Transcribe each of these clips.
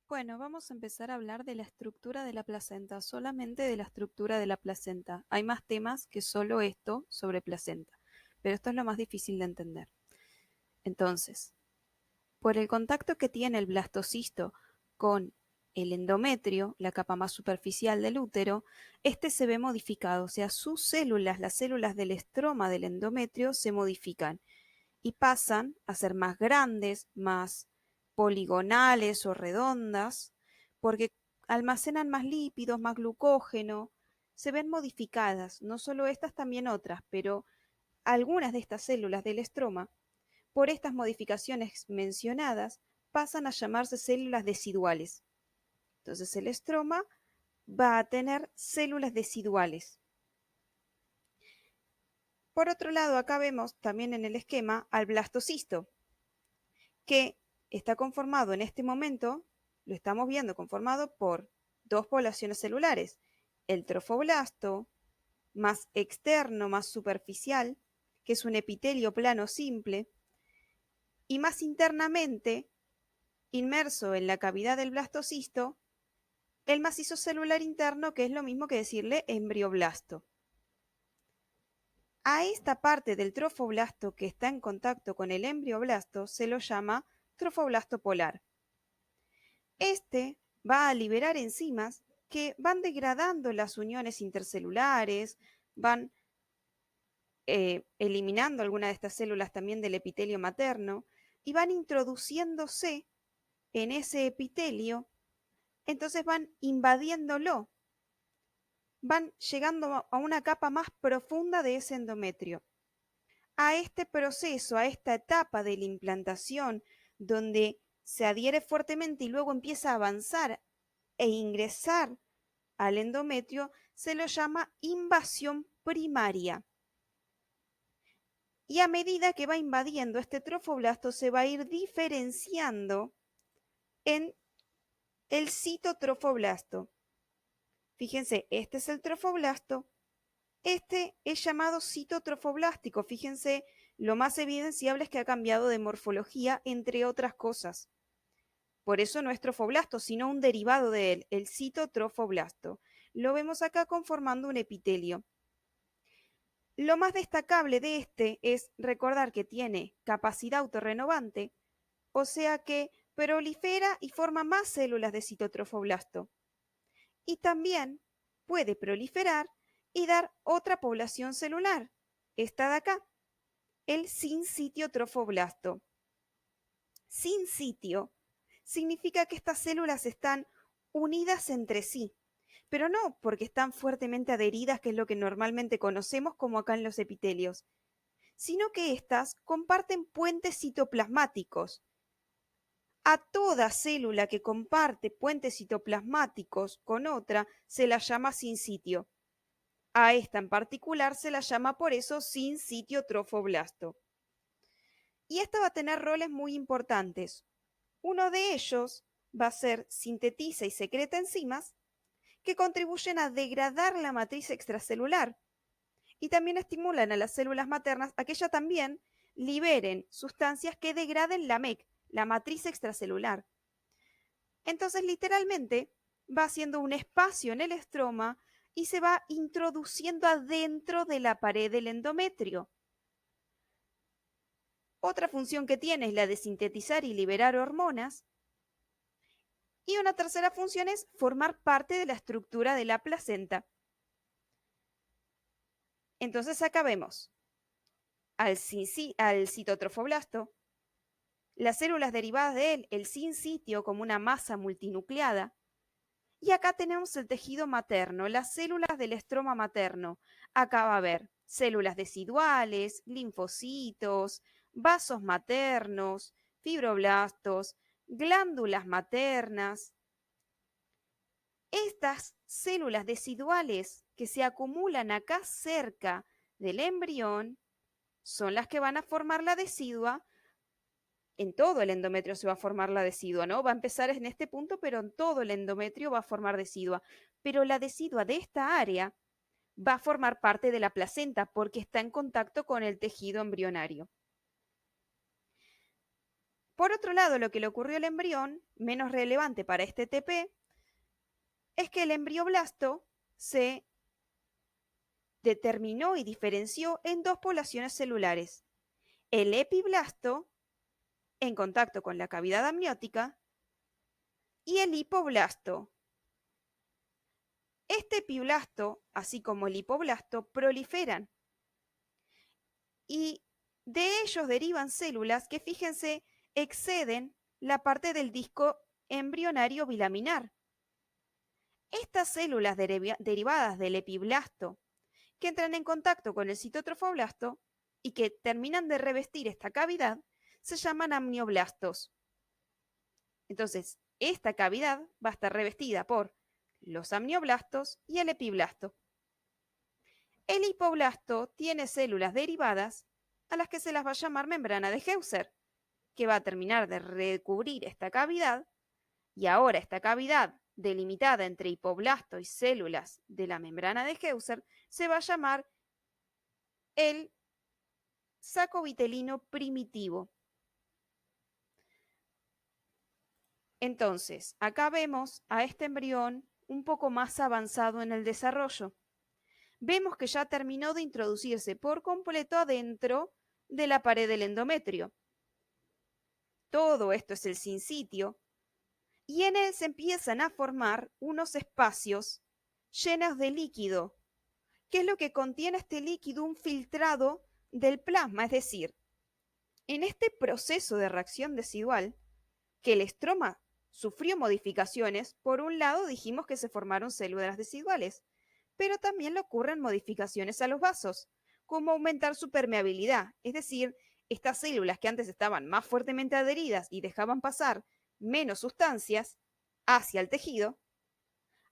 Bueno, vamos a empezar a hablar de la estructura de la placenta, solamente de la estructura de la placenta. Hay más temas que solo esto sobre placenta, pero esto es lo más difícil de entender. Entonces, por el contacto que tiene el blastocisto con el endometrio, la capa más superficial del útero, este se ve modificado, o sea, sus células, las células del estroma del endometrio, se modifican y pasan a ser más grandes, más poligonales o redondas, porque almacenan más lípidos, más glucógeno, se ven modificadas, no solo estas, también otras, pero algunas de estas células del estroma, por estas modificaciones mencionadas, pasan a llamarse células deciduales. Entonces el estroma va a tener células deciduales. Por otro lado, acá vemos también en el esquema al blastocisto, que está conformado en este momento, lo estamos viendo conformado por dos poblaciones celulares, el trofoblasto más externo, más superficial, que es un epitelio plano simple, y más internamente, inmerso en la cavidad del blastocisto, el macizo celular interno, que es lo mismo que decirle embrioblasto. A esta parte del trofoblasto que está en contacto con el embrioblasto se lo llama trofoblasto polar. Este va a liberar enzimas que van degradando las uniones intercelulares, van eliminando algunas de estas células también del epitelio materno y van introduciéndose en ese epitelio, entonces van invadiéndolo, van llegando a una capa más profunda de ese endometrio. A este proceso, a esta etapa de la implantación, donde se adhiere fuertemente y luego empieza a avanzar e ingresar al endometrio, se lo llama invasión primaria. Y a medida que va invadiendo este trofoblasto, se va a ir diferenciando en el citotrofoblasto. Fíjense, este es el trofoblasto, este es llamado citotrofoblástico. Fíjense, lo más evidenciable es que ha cambiado de morfología, entre otras cosas. Por eso no es trofoblasto, sino un derivado de él, el citotrofoblasto. Lo vemos acá conformando un epitelio. Lo más destacable de este es recordar que tiene capacidad autorrenovante, o sea que prolifera y forma más células de citotrofoblasto. Y también puede proliferar y dar otra población celular, esta de acá, el sinsitio trofoblasto. Sinsitio significa que estas células están unidas entre sí, pero no porque están fuertemente adheridas, que es lo que normalmente conocemos como acá en los epitelios, sino que éstas comparten puentes citoplasmáticos. A toda célula que comparte puentes citoplasmáticos con otra se la llama sinsitio. A esta en particular se la llama por eso sinsitio trofoblasto. Y esta va a tener roles muy importantes. Uno de ellos va a ser sintetiza y secreta enzimas que contribuyen a degradar la matriz extracelular y también estimulan a las células maternas a que ellas también liberen sustancias que degraden la MEC, la matriz extracelular. Entonces, literalmente, va haciendo un espacio en el estroma y se va introduciendo adentro de la pared del endometrio. Otra función que tiene es la de sintetizar y liberar hormonas. Y una tercera función es formar parte de la estructura de la placenta. Entonces acá vemos al citotrofoblasto, las células derivadas de él, el sinsitio como una masa multinucleada, y acá tenemos el tejido materno, las células del estroma materno. Acá va a haber células deciduales, linfocitos, vasos maternos, fibroblastos, glándulas maternas. Estas células deciduales que se acumulan acá cerca del embrión son las que van a formar la decidua. En todo el endometrio se va a formar la decidua, ¿no? Va a empezar en este punto, pero en todo el endometrio va a formar decidua. Pero la decidua de esta área va a formar parte de la placenta porque está en contacto con el tejido embrionario. Por otro lado, lo que le ocurrió al embrión, menos relevante para este TP, es que el embrioblasto se determinó y diferenció en dos poblaciones celulares. El epiblasto, en contacto con la cavidad amniótica, y el hipoblasto. Este epiblasto, así como el hipoblasto, proliferan. Y de ellos derivan células que, fíjense, exceden la parte del disco embrionario bilaminar. Estas células derivadas del epiblasto, que entran en contacto con el citotrofoblasto y que terminan de revestir esta cavidad, se llaman amnioblastos. Entonces, esta cavidad va a estar revestida por los amnioblastos y el epiblasto. El hipoblasto tiene células derivadas a las que se las va a llamar membrana de Heuser, que va a terminar de recubrir esta cavidad, y ahora esta cavidad delimitada entre hipoblasto y células de la membrana de Heuser se va a llamar el saco vitelino primitivo. Entonces, acá vemos a este embrión un poco más avanzado en el desarrollo. Vemos que ya terminó de introducirse por completo adentro de la pared del endometrio. Todo esto es el sincitio, y en él se empiezan a formar unos espacios llenos de líquido. ¿Qué es lo que contiene este líquido? Un filtrado del plasma, es decir, en este proceso de reacción desigual, que el estroma sufrió modificaciones, por un lado dijimos que se formaron células desiguales, pero también le ocurren modificaciones a los vasos, como aumentar su permeabilidad, es decir, estas células que antes estaban más fuertemente adheridas y dejaban pasar menos sustancias hacia el tejido,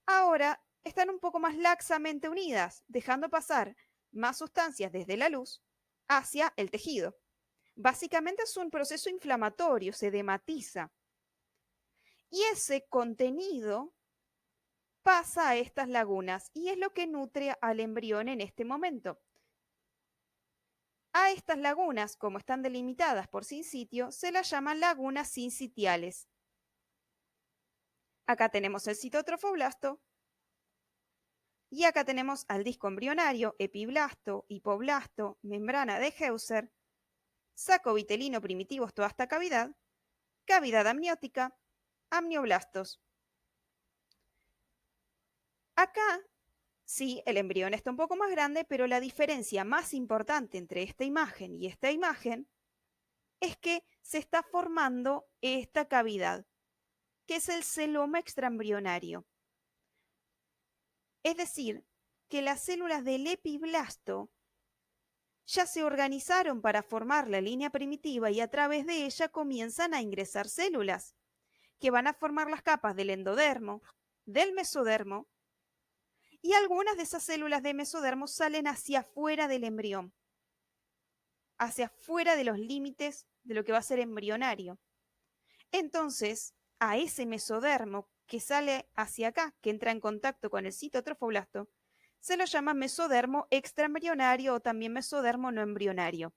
ahora están un poco más laxamente unidas, dejando pasar más sustancias desde la luz hacia el tejido. Básicamente es un proceso inflamatorio, se edematiza. Y ese contenido pasa a estas lagunas y es lo que nutre al embrión en este momento. A estas lagunas, como están delimitadas por sincitio, se las llaman lagunas sincitiales. Acá tenemos el citotrofoblasto y acá tenemos al disco embrionario, epiblasto, hipoblasto, membrana de Heuser, saco vitelino primitivo, toda esta cavidad, cavidad amniótica, amnioblastos. Acá, sí, el embrión está un poco más grande, pero la diferencia más importante entre esta imagen y esta imagen es que se está formando esta cavidad, que es el celoma extraembrionario. Es decir, que las células del epiblasto ya se organizaron para formar la línea primitiva y a través de ella comienzan a ingresar células que van a formar las capas del endodermo, del mesodermo, y algunas de esas células de mesodermo salen hacia afuera del embrión, hacia afuera de los límites de lo que va a ser embrionario. Entonces, a ese mesodermo que sale hacia acá, que entra en contacto con el citotrofoblasto, se lo llama mesodermo extraembrionario o también mesodermo no embrionario.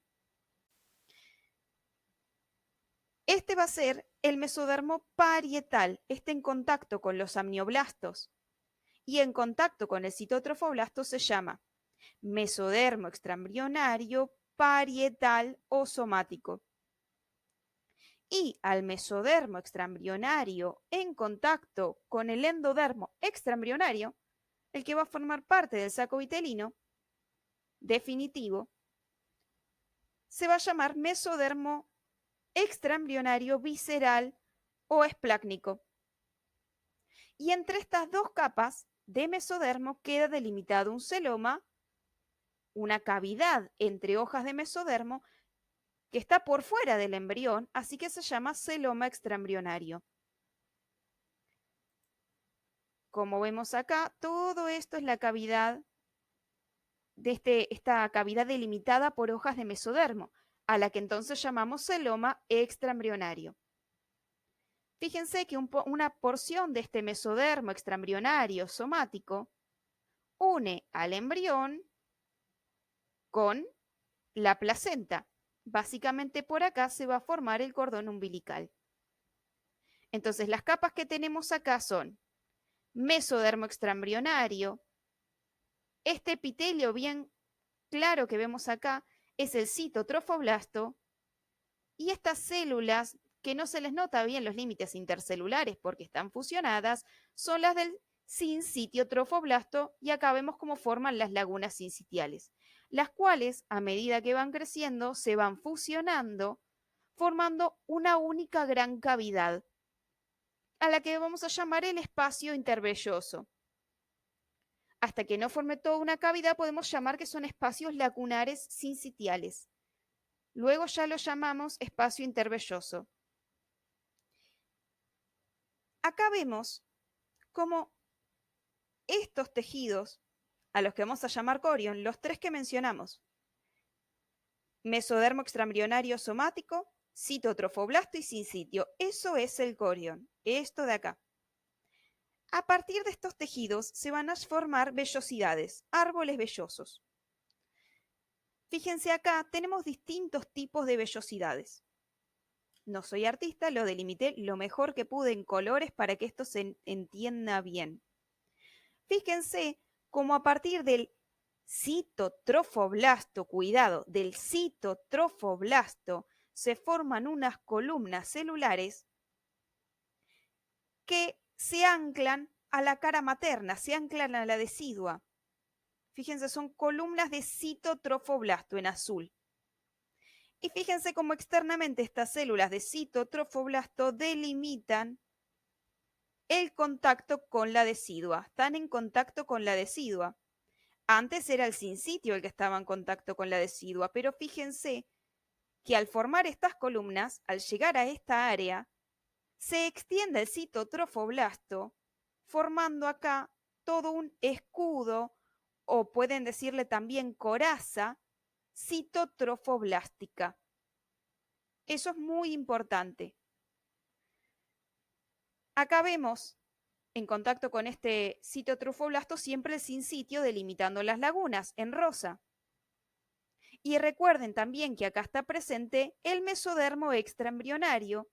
Este va a ser el mesodermo parietal, este en contacto con los amnioblastos y en contacto con el citotrofoblasto se llama mesodermo extraembrionario parietal o somático. Y al mesodermo extraembrionario en contacto con el endodermo extraembrionario, el que va a formar parte del saco vitelino definitivo, se va a llamar mesodermo extraembrionario visceral o esplácnico. Y entre estas dos capas de mesodermo queda delimitado un celoma, una cavidad entre hojas de mesodermo que está por fuera del embrión, así que se llama celoma extraembrionario. Como vemos acá, todo esto es la cavidad de esta cavidad delimitada por hojas de mesodermo, a la que entonces llamamos celoma extraembrionario. Fíjense que una porción de este mesodermo extraembrionario somático une al embrión con la placenta básicamente por acá se va a formar el cordón umbilical. Entonces las capas que tenemos acá son mesodermo extraembrionario. Este epitelio bien claro que vemos acá es el citotrofoblasto, y estas células que no se les nota bien los límites intercelulares porque están fusionadas son las del sincitio trofoblasto, y acá vemos cómo forman las lagunas sincitiales, las cuales a medida que van creciendo se van fusionando formando una única gran cavidad a la que vamos a llamar el espacio intervelloso. Hasta que no forme toda una cavidad podemos llamar que son espacios lacunares sincitiales. Luego ya lo llamamos espacio intervelloso. Acá vemos cómo estos tejidos, a los que vamos a llamar corion, los tres que mencionamos, mesodermo extraembrionario somático, citotrofoblasto y sincitio, eso es el corion, esto de acá. A partir de estos tejidos se van a formar vellosidades, árboles vellosos. Fíjense acá, tenemos distintos tipos de vellosidades. No soy artista, lo delimité lo mejor que pude en colores para que esto se entienda bien. Fíjense cómo a partir del citotrofoblasto, cuidado, del citotrofoblasto se forman unas columnas celulares que se anclan a la cara materna, se anclan a la decidua. Fíjense, son columnas de citotrofoblasto en azul. Y fíjense cómo externamente estas células de citotrofoblasto delimitan el contacto con la decidua. Están en contacto con la decidua. Antes era el sincitio el que estaba en contacto con la decidua, pero fíjense que al formar estas columnas, al llegar a esta área, se extiende el citotrofoblasto, formando acá todo un escudo, o pueden decirle también coraza, citotrofoblástica. Eso es muy importante. Acá vemos, en contacto con este citotrofoblasto, siempre el sincitio delimitando las lagunas, en rosa. Y recuerden también que acá está presente el mesodermo extraembrionario,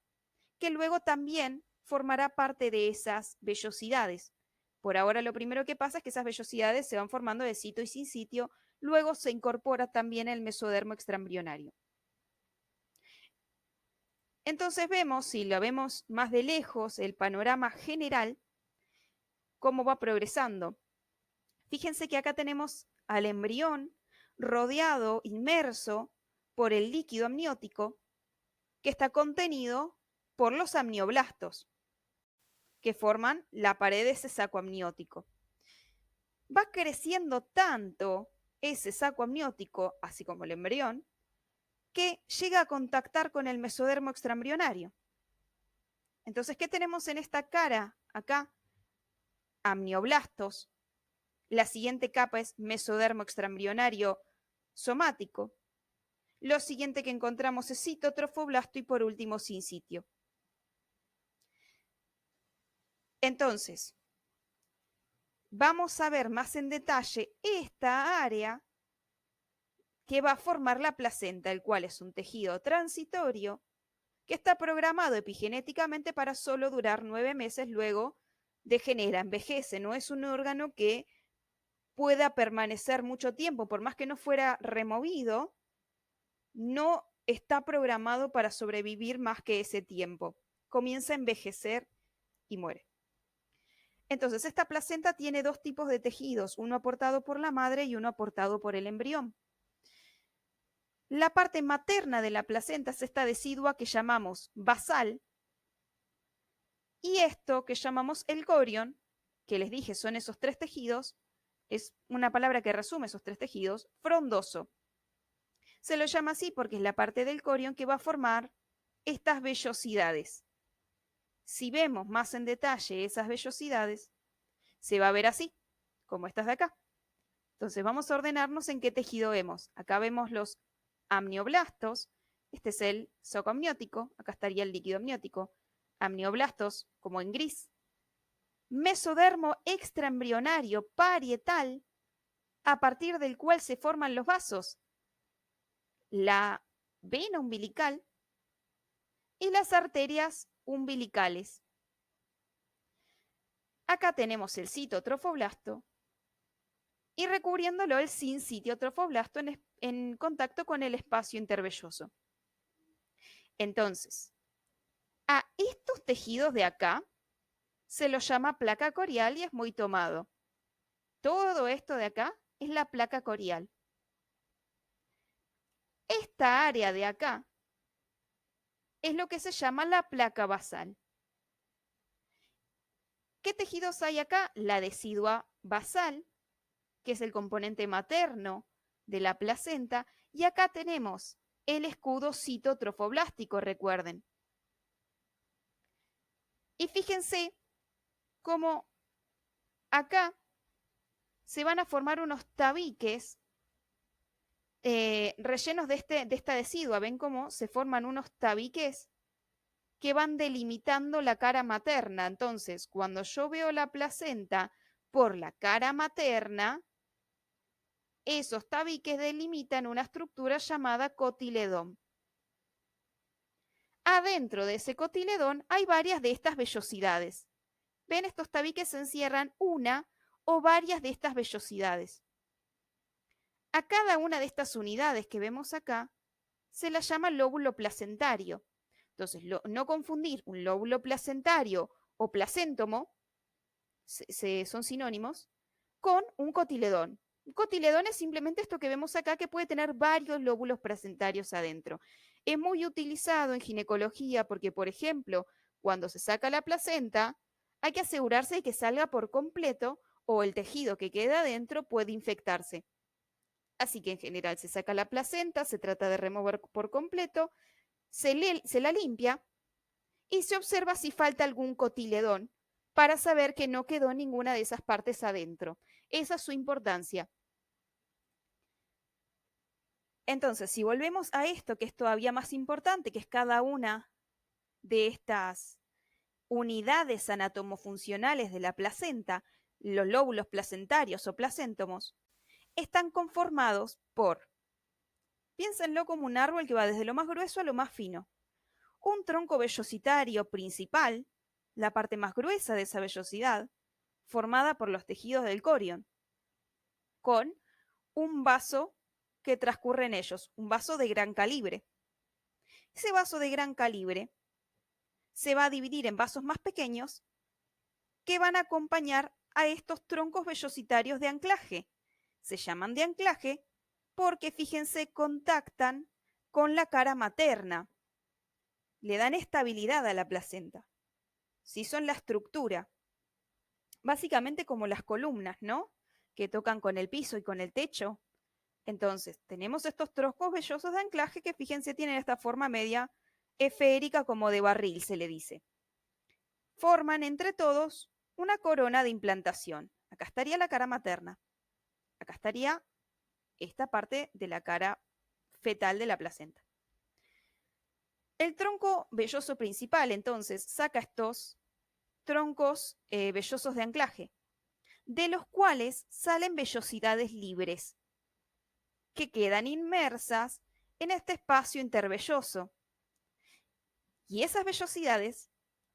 que luego también formará parte de esas vellosidades. Por ahora lo primero que pasa es que esas vellosidades se van formando de cito y sincitio, luego se incorpora también el mesodermo extraembrionario. Entonces vemos, si lo vemos más de lejos, el panorama general, cómo va progresando. Fíjense que acá tenemos al embrión rodeado, inmerso por el líquido amniótico que está contenido por los amnioblastos, que forman la pared de ese saco amniótico. Va creciendo tanto ese saco amniótico, así como el embrión, que llega a contactar con el mesodermo extraembrionario. Entonces, ¿qué tenemos en esta cara acá? Amnioblastos. La siguiente capa es mesodermo extraembrionario somático. Lo siguiente que encontramos es citotrofoblasto y por último sincitio. Entonces, vamos a ver más en detalle esta área que va a formar la placenta, el cual es un tejido transitorio que está programado epigenéticamente para solo durar 9 meses, luego degenera, envejece, no es un órgano que pueda permanecer mucho tiempo, por más que no fuera removido, no está programado para sobrevivir más que ese tiempo. Comienza a envejecer y muere. Entonces, esta placenta tiene dos tipos de tejidos, uno aportado por la madre y uno aportado por el embrión. La parte materna de la placenta es esta decidua que llamamos basal, y esto que llamamos el corion, que les dije son esos tres tejidos, es una palabra que resume esos tres tejidos, frondoso. Se lo llama así porque es la parte del corion que va a formar estas vellosidades. Si vemos más en detalle esas vellosidades, se va a ver así, como estas de acá. Entonces vamos a ordenarnos en qué tejido vemos. Acá vemos los amnioblastos, este es el zoco amniótico, acá estaría el líquido amniótico, amnioblastos como en gris, mesodermo extraembrionario parietal, a partir del cual se forman los vasos. La vena umbilical y las arterias umbilicales. Acá tenemos el citotrofoblasto y recubriéndolo el sincitiotrofoblasto en contacto con el espacio intervelloso. Entonces, a estos tejidos de acá se los llama placa corial y es muy tomado. Todo esto de acá es la placa corial. Esta área de acá es lo que se llama la placa basal. ¿Qué tejidos hay acá? La decidua basal, que es el componente materno de la placenta, y acá tenemos el escudo citotrofoblástico, recuerden. Y fíjense cómo acá se van a formar unos tabiques rellenos de esta decidua. ¿Ven cómo se forman unos tabiques que van delimitando la cara materna? Entonces, cuando yo veo la placenta por la cara materna, esos tabiques delimitan una estructura llamada cotiledón. Adentro de ese cotiledón hay varias de estas vellosidades. ¿Ven? Estos tabiques encierran una o varias de estas vellosidades. A cada una de estas unidades que vemos acá se la llama lóbulo placentario. Entonces, no confundir un lóbulo placentario o placéntomo, son sinónimos, con un cotiledón. Un cotiledón es simplemente esto que vemos acá, que puede tener varios lóbulos placentarios adentro. Es muy utilizado en ginecología porque, por ejemplo, cuando se saca la placenta, hay que asegurarse de que salga por completo o el tejido que queda adentro puede infectarse. Así que en general se saca la placenta, se trata de remover por completo, se la limpia y se observa si falta algún cotiledón para saber que no quedó ninguna de esas partes adentro. Esa es su importancia. Entonces, si volvemos a esto, que es todavía más importante, que es cada una de estas unidades anatomofuncionales de la placenta, los lóbulos placentarios o placéntomos, están conformados por, piénsenlo como un árbol que va desde lo más grueso a lo más fino. Un tronco vellositario principal, la parte más gruesa de esa vellosidad, formada por los tejidos del corion, con un vaso que transcurre en ellos, un vaso de gran calibre. Ese vaso de gran calibre se va a dividir en vasos más pequeños que van a acompañar a estos troncos vellositarios de anclaje. Se llaman de anclaje porque, fíjense, contactan con la cara materna. Le dan estabilidad a la placenta. Sí, son la estructura. Básicamente como las columnas, ¿no? Que tocan con el piso y con el techo. Entonces, tenemos estos troncos vellosos de anclaje que, fíjense, tienen esta forma media esférica, como de barril, se le dice. Forman entre todos una corona de implantación. Acá estaría la cara materna. Acá estaría esta parte de la cara fetal de la placenta. El tronco velloso principal, entonces, saca estos troncos vellosos de anclaje, de los cuales salen vellosidades libres, que quedan inmersas en este espacio intervelloso. Y esas vellosidades,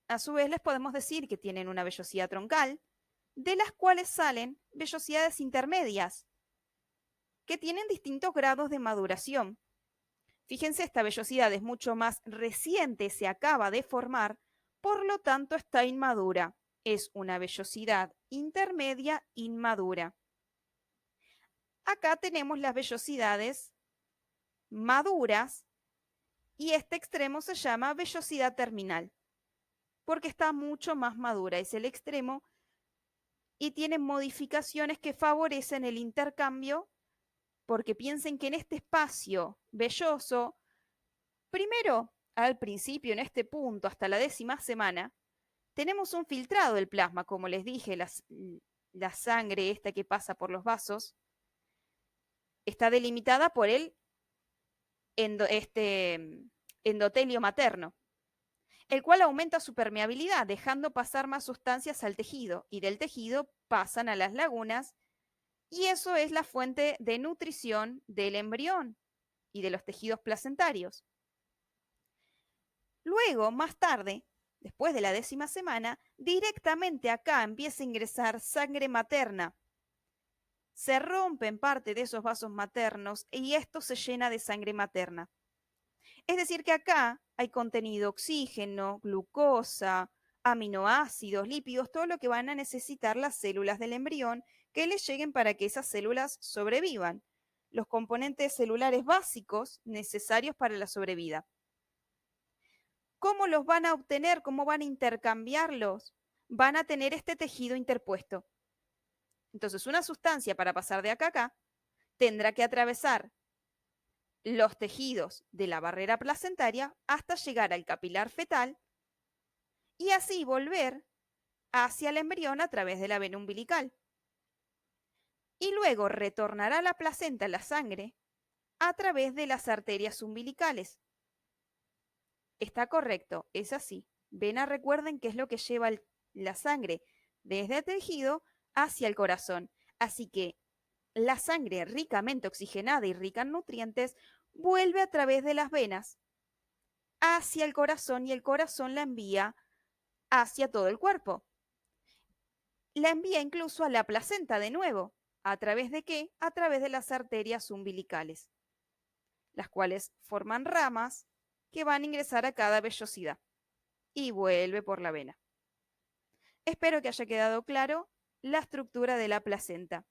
a su vez, les podemos decir que tienen una vellosidad troncal, de las cuales salen vellosidades intermedias, que tienen distintos grados de maduración. Fíjense, esta vellosidad es mucho más reciente, se acaba de formar, por lo tanto está inmadura. Es una vellosidad intermedia inmadura. Acá tenemos las vellosidades maduras y este extremo se llama vellosidad terminal, porque está mucho más madura, es el extremo y tiene modificaciones que favorecen el intercambio, porque piensen que en este espacio velloso, primero, al principio, en este punto, hasta la 10ª semana, tenemos un filtrado del plasma, como les dije, la sangre esta que pasa por los vasos, está delimitada por el endotelio materno, el cual aumenta su permeabilidad, dejando pasar más sustancias al tejido, y del tejido pasan a las lagunas, y eso es la fuente de nutrición del embrión. y de los tejidos placentarios. Luego, más tarde, después de la 10ª semana, directamente acá empieza a ingresar sangre materna. Se rompen parte de esos vasos maternos y esto se llena de sangre materna. Es decir, que acá hay contenido oxígeno, glucosa, aminoácidos, lípidos, todo lo que van a necesitar las células del embrión que les lleguen para que esas células sobrevivan. Los componentes celulares básicos necesarios para la sobrevida. ¿Cómo los van a obtener? ¿Cómo van a intercambiarlos? Van a tener este tejido interpuesto. Entonces, una sustancia para pasar de acá a acá tendrá que atravesar los tejidos de la barrera placentaria hasta llegar al capilar fetal y así volver hacia el embrión a través de la vena umbilical. Y luego retornará la placenta la sangre a través de las arterias umbilicales. Está correcto, es así. Vena, recuerden que es lo que lleva la sangre desde el tejido hacia el corazón. Así que la sangre ricamente oxigenada y rica en nutrientes vuelve a través de las venas hacia el corazón y el corazón la envía hacia todo el cuerpo. La envía incluso a la placenta de nuevo. ¿A través de qué? A través de las arterias umbilicales, las cuales forman ramas que van a ingresar a cada vellosidad y vuelve por la vena. Espero que haya quedado claro la estructura de la placenta.